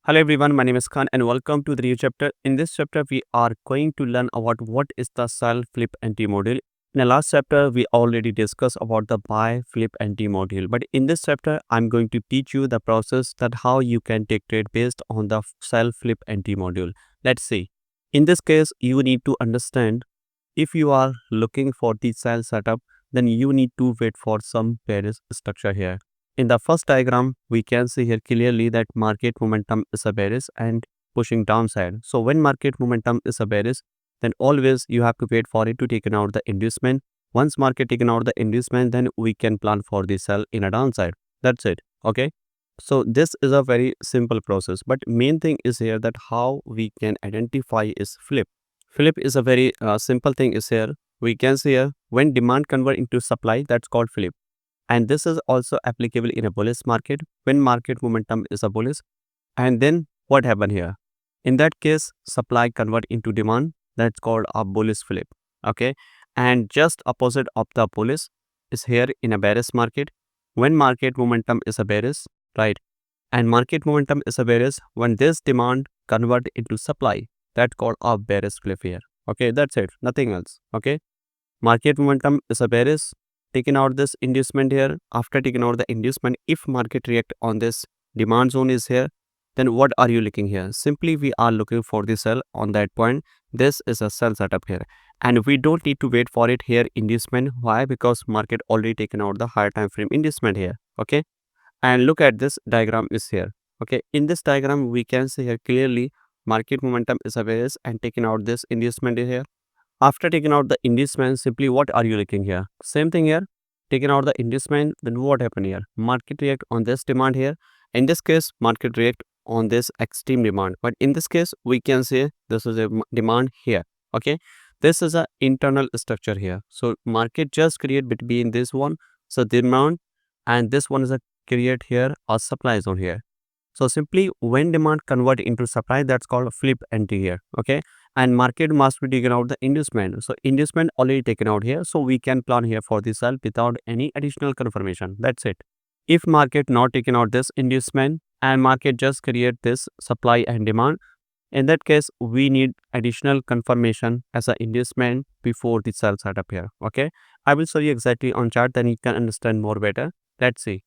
Hello everyone, my name is Khan and welcome to the new chapter. In this chapter, we are going to learn about what is the sell, flip, and T module. In the last chapter, we already discussed about the buy, flip, and T module. But in this chapter, I'm going to teach you the process that how you can take trade based on the sell, flip, and T module. Let's see. In this case, you need to understand if you are looking for the sell setup, then you need to wait for some bearish structure here. In the first diagram, we can see here clearly that market momentum is a bearish and pushing downside. So when market momentum is a bearish, then always you have to wait for it to taken out the inducement. Once market taken out the inducement, then we can plan for the sell in a downside. That's it. Okay. So this is a very simple process, but main thing is here that how we can identify is flip. Flip is a very simple thing is here. We can see here when demand convert into supply, that's called flip. And this is also applicable in a bullish market when market momentum is a bullish. And then what happen here? In that case, supply convert into demand. That's called a bullish flip. Okay. And just opposite of the bullish is here in a bearish market. When market momentum is a bearish, right? And market momentum is a bearish when this demand convert into supply. That's called a bearish flip here. Okay, that's it. Nothing else. Okay. Market momentum is a bearish. Taking out this inducement here. After taking out the inducement, if market react on this demand zone is here, then what are you looking here? Simply we are looking for the sell on that point. This is a sell setup here. And we don't need to wait for it here inducement. Why? Because market already taken out the higher time frame inducement here. Okay. And look at this diagram is here. Okay. In this diagram, we can see here clearly market momentum is a bearish and taking out this inducement here. After taking out the inducement, simply what are you looking here? Same thing here. Taking out the inducement, then what happened here? Market react on this demand here. In this case, market react on this extreme demand. But in this case, we can say this is a demand here. Okay. This is a internal structure here. So market just create between this one. So demand and this one is a create here a supply zone here. So simply when demand convert into supply, that's called a flip entry here. Okay. And market must be taken out the inducement. So inducement already taken out here. So we can plan here for the sell without any additional confirmation. That's it. If market not taken out this inducement and market just create this supply and demand, in that case, we need additional confirmation as an inducement before the sell setup here. Okay. I will show you exactly on chart, then you can understand more better. Let's see.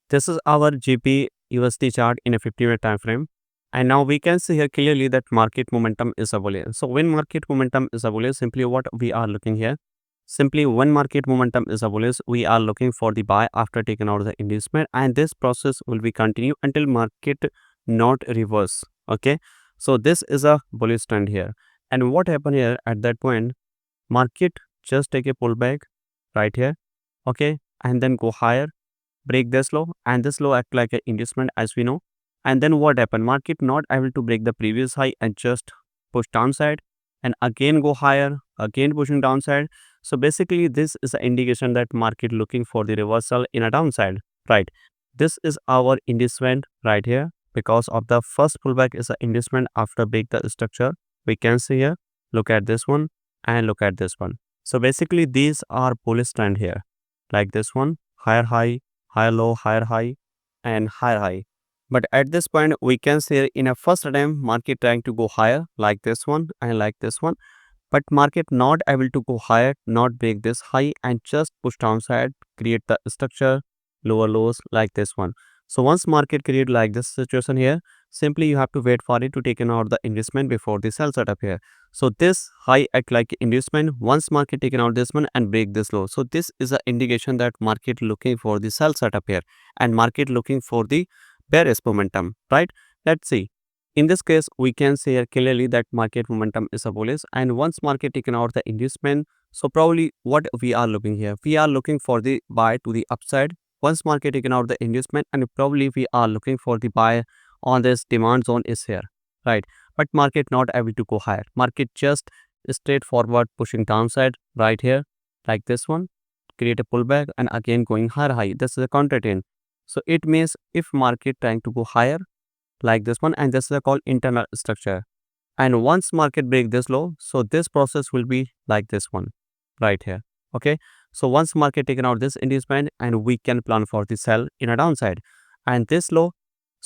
This is our GP USD chart in a 50-minute time frame. And now we can see here clearly that market momentum is a bullish. So when market momentum is a bullish, simply what we are looking here. Simply when market momentum is a bullish, we are looking for the buy after taking out the inducement. And this process will be continue until market not reverse. Okay. So this is a bullish trend here. And what happened here at that point, market just take a pullback right here. Okay. And then go higher, break this low, and this low act like an inducement as we know. And then what happened? Market not able to break the previous high and just push downside and again go higher, again pushing downside. So basically this is an indication that market looking for the reversal in a downside, right? This is our inducement right here because of the first pullback is an inducement after break the structure. We can see here, look at this one and look at this one. So basically these are bullish trend here, like this one, higher high, higher low, higher high and higher high. But at this point, we can say in a first attempt, market trying to go higher like this one and like this one. But market not able to go higher, not break this high and just push downside, create the structure, lower lows like this one. So once market create like this situation here, simply you have to wait for it to taken out the inducement before the sell setup here. So this high act like inducement once market taken out this one and break this low. So this is an indication that market looking for the sell setup here and market looking for the bearish momentum, right? Let's see. In this case, we can say here clearly that market momentum is a bullish and once market taken out the inducement, so probably what we are looking here, we are looking for the buy to the upside. Once market taken out the inducement and probably we are looking for the buy on this demand zone is here, right? But market not able to go higher. Market just straightforward pushing downside right here, like this one, create a pullback and again going higher high. This is a counter trend. So it means if market trying to go higher like this one and this is called internal structure. And once market break this low, so this process will be like this one right here. Okay. So once market taken out this inducement and we can plan for the sell in a downside and this low.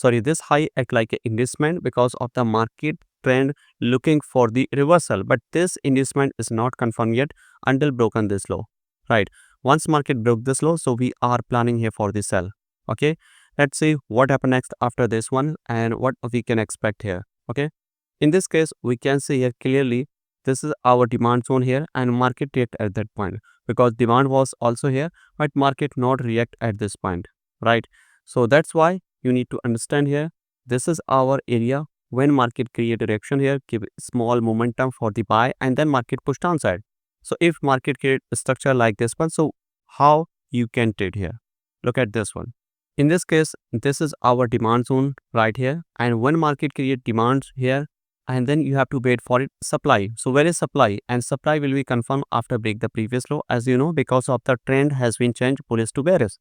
this high act like an inducement because of the market trend looking for the reversal, but this inducement is not confirmed yet until broken this low, right? Once market broke this low, so we are planning here for the sell. Okay, let's see what happen next after this one and what we can expect here. Okay, in this case we can see here clearly this is our demand zone here and market react at that point because demand was also here, but market not react at this point, right? So that's why you need to understand here this is our area. When market create a reaction here, give small momentum for the buy and then market push downside. So if market create a structure like this one, so how you can trade here? Look at this one. In this case, this is our demand zone right here, and when market create demands here, and then you have to wait for it supply. So where is supply? And supply will be confirmed after break the previous low, as you know, because of the trend has been changed bullish to bearish.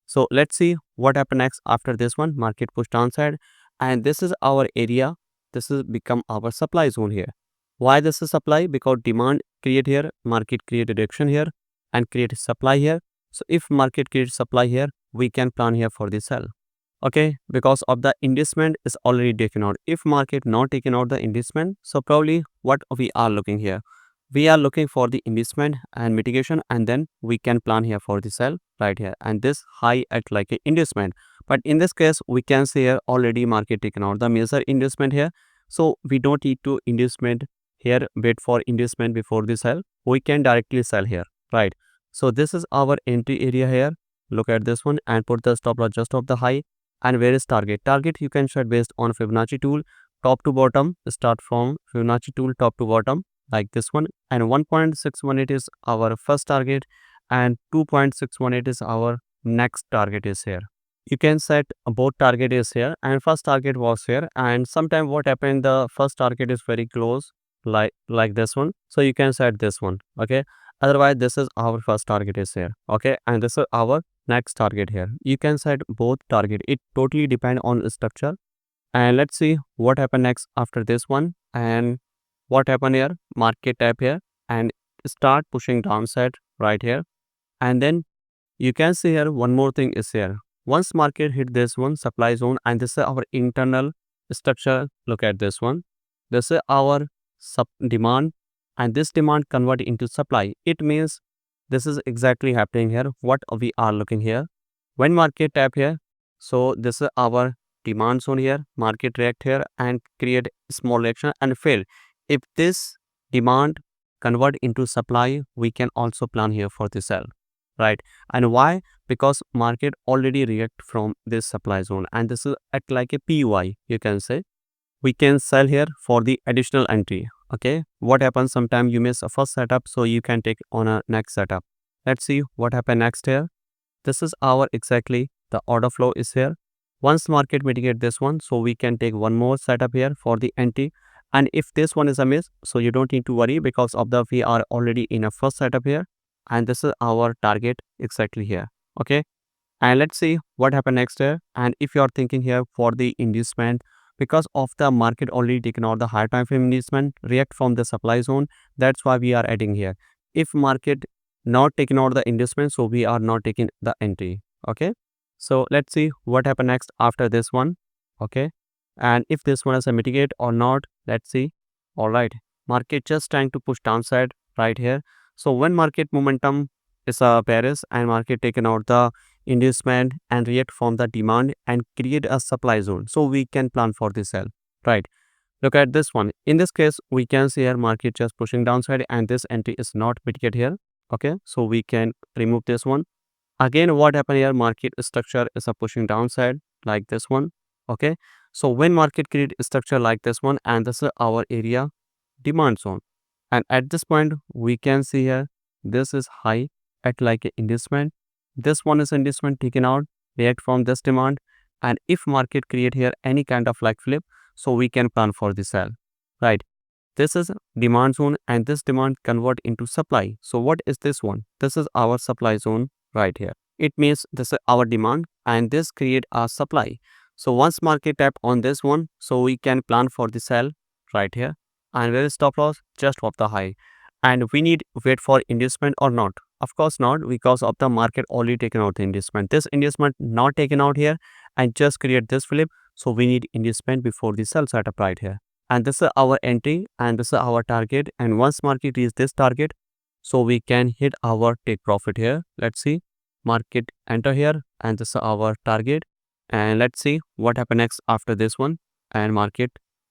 So let's see what happen next after this one. Market push downside, and this is our area. This is become our supply zone here. Why this is supply? Because demand create here, market create a direction here, and create supply here. So if market creates supply here, we can plan here for the sell. Okay, because of the inducement is already taken out. If market not taken out the inducement, so probably what we are looking here, we are looking for the inducement and mitigation, and then we can plan here for the sell right here, and this high at like a inducement. But in this case we can see here already market taken out the major inducement here, so we don't need to inducement here, wait for inducement before the sell. We can directly sell here, right? So this is our entry area here. Look at this one and put the stop loss just off the high. And where is target? Target you can set based on Fibonacci tool, top to bottom. Start from Fibonacci tool top to bottom like this one, and 1.618 is our first target and 2.618 is our next target is here. You can set both target is here and first target was here, and sometime what happened, the first target is very close like this one, so you can set this one. Okay, otherwise this is our first target is here. Okay, and this is our next target here. You can set both target, it totally depend on the structure. And let's see what happened next after this one and what happened here. Market tap here and start pushing downside right here, and then you can see here one more thing is here. Once market hit this one supply zone, and this is our internal structure. Look at this one, this is our demand, and this demand convert into supply. It means this is exactly happening here what we are looking here. When market tap here, so this is our demand zone here, market react here and create small reaction and fail. If this demand convert into supply, we can also plan here for the sell, right? And why? Because market already react from this supply zone, and this is act like a PY, you can say. We can sell here for the additional entry. Okay, what happens sometime you miss a first setup, so you can take on a next setup. Let's see what happened next here. This is our exactly the order flow is here. Once market mitigate this one, so we can take one more setup here for the entry. And if this one is a miss, so you don't need to worry because of the we are already in a first setup here, and this is our target exactly here. Okay, and let's see what happened next here. And if you are thinking here for the inducement, because of the market already taken out the higher time frame inducement react from the supply zone, that's why we are adding here. If market not taking out the inducement, so we are not taking the entry. Okay, so let's see what happened next after this one. Okay, and if this one is a mitigate or not, let's see. All right, market just trying to push downside right here. So when market momentum is a bearish and market taken out the inducement and react from the demand and create a supply zone, so we can plan for the sell, right? Look at this one. In this case we can see here market just pushing downside and this entry is not mitigate here. Okay, so we can remove this one. Again what happened here, market structure is a pushing downside like this one. Okay, so when market create a structure like this one, and this is our area demand zone, and at this point we can see here this is high at like a inducement. This one is inducement taken out, react from this demand, and if market create here any kind of like flip, so we can plan for the sell, right? This is demand zone and this demand convert into supply. So what is this one? This is our supply zone right here. It means this is our demand and this create a supply. So once market tap on this one, so we can plan for the sell right here. And where is stop loss? Just off the high. And we need wait for inducement or not? Of course not, because of the market already taken out the inducement. This inducement not taken out here and just create this flip. So we need inducement before the sell setup right here. And this is our entry and this is our target. And once market reaches this target, so we can hit our take profit here. Let's see, market enter here and this is our target. And let's see what happens next after this one. And market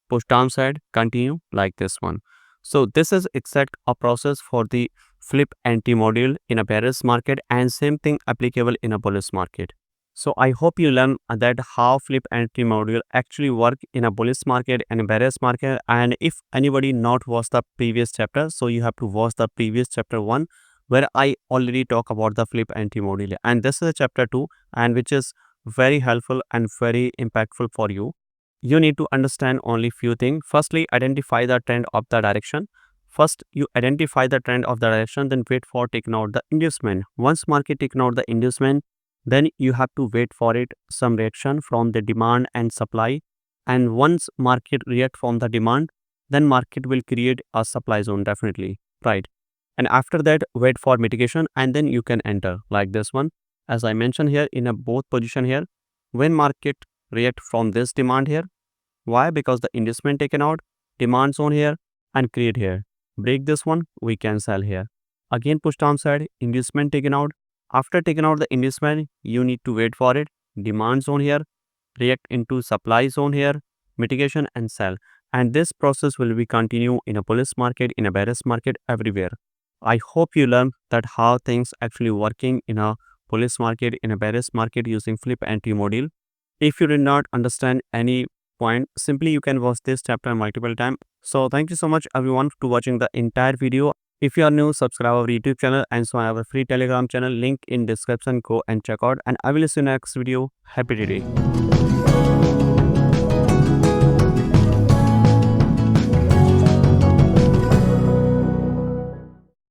push downside, continue like this one. So this is exact a process for the flip anti module in a bearish market, and same thing applicable in a bullish market. So I hope you learn that how flip anti module actually work in a bullish market and a bearish market. And if anybody not watched the previous chapter, so you have to watch the previous chapter 1 where I already talk about the flip anti module, and this is chapter 2, and which is very helpful and very impactful for you. You need to understand only few things. Firstly, identify the trend of the direction. First, you identify the trend of the direction, then wait for taking out the inducement. Once market taking out the inducement, then you have to wait for it some reaction from the demand and supply. And once market react from the demand, then market will create a supply zone definitely, right? And after that, wait for mitigation and then you can enter like this one. As I mentioned here in a both position here, when market react from this demand here, why? Because the inducement taken out, demand zone here and create here. Break this one, we can sell here. Again push downside, inducement taken out. After taking out the inducement, you need to wait for it. Demand zone here, react into supply zone here, mitigation and sell. And this process will be continue in a bullish market, in a bearish market, everywhere. I hope you learn that how things actually working in a bullish market, in a bearish market using flip anti module. If you did not understand any point, simply you can watch this chapter multiple times. So thank you so much everyone to watching the entire video. If you are new, subscribe our YouTube channel and so our free Telegram channel, link in description. Go and check out, and I will see you next video. Happy day.